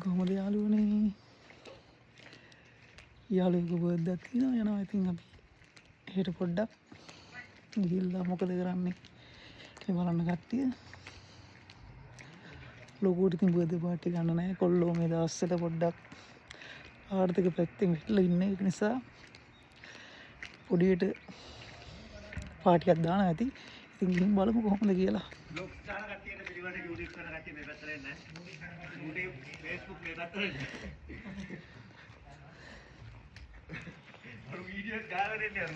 කොහොමද යාළුවනේ? යාළුවෙකුගේ බර්ත්ඩේ එකක් තියෙනවා යනවා. ඉතින් අපි හෙට පොඩ්ඩක් ගිහිල්ලා මොකද කරන්නේ කියලා බලන්න කට්ටිය. ලොකුවට ඉතින් බර්ත්ඩේ පාර්ටි ගන්න නැහැ. කොල්ලෝ මේ දවස්වල පොඩ්ඩක් ආර්ථික පැත්තෙන් වෙట్లా ඉන්නේ. ඒක නිසා පොඩියට පාටියක් දානවා ඇති. ඉතින් ගිහින් බලමු කොහොමද කියලා. බ්ලොග් දාන කට්ටියට පිළිවෙලට YouTube කරන කට්ටිය මේ පැත්තට එන්නේ නැහැ. YouTube Facebook මේ පැත්තට එන්නේ. අර වීඩියෝස් ගාලා දෙන්නේ අර.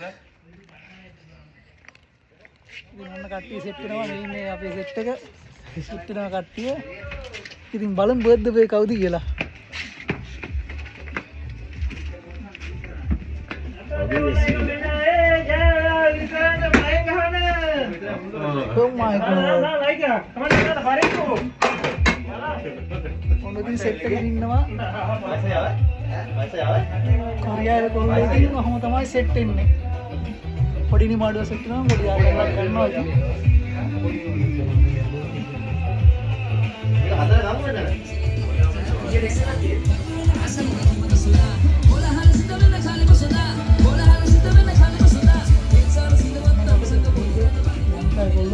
ඉතින් කට්ටිය සෙට් වෙනවා මේ අපේ සෙට් එක. සෙට් වෙනවා කට්ටිය. ඉතින් බලමු බර්ත්ඩේ බේ කවුද කියලා. Oh my god. ඔන්න ඉතින් සෙට් එකකින් ඉන්නවා. කොරියාවේ කොල්ලෝ ඉතින් ඔහොම තමයි සෙට් වෙන්නේ. පොඩි නිමාඩුව සෙට් වෙනවා පොඩි ආකාරයක් ගන්නවා ඉතින්.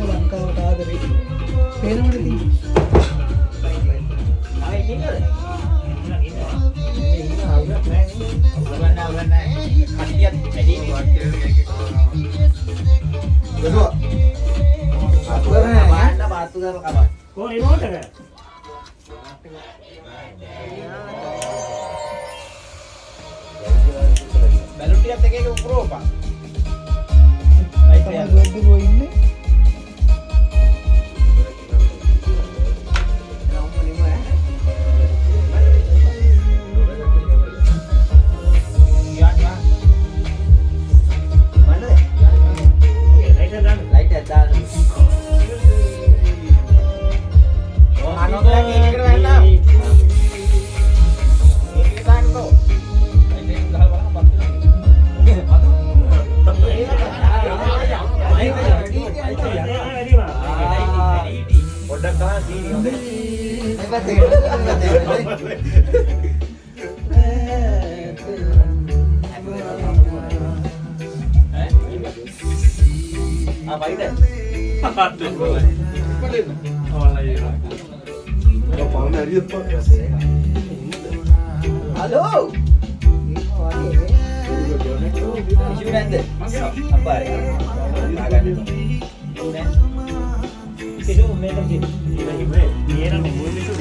ලංකාවට ආදරේ පේනවද ඉතින්? බැලුන් ටිකත් එකේ උපරෝපා. Halo. Isu nanti. Apa ya? Agak dulu. Itu meter sih. Ini namanya itu.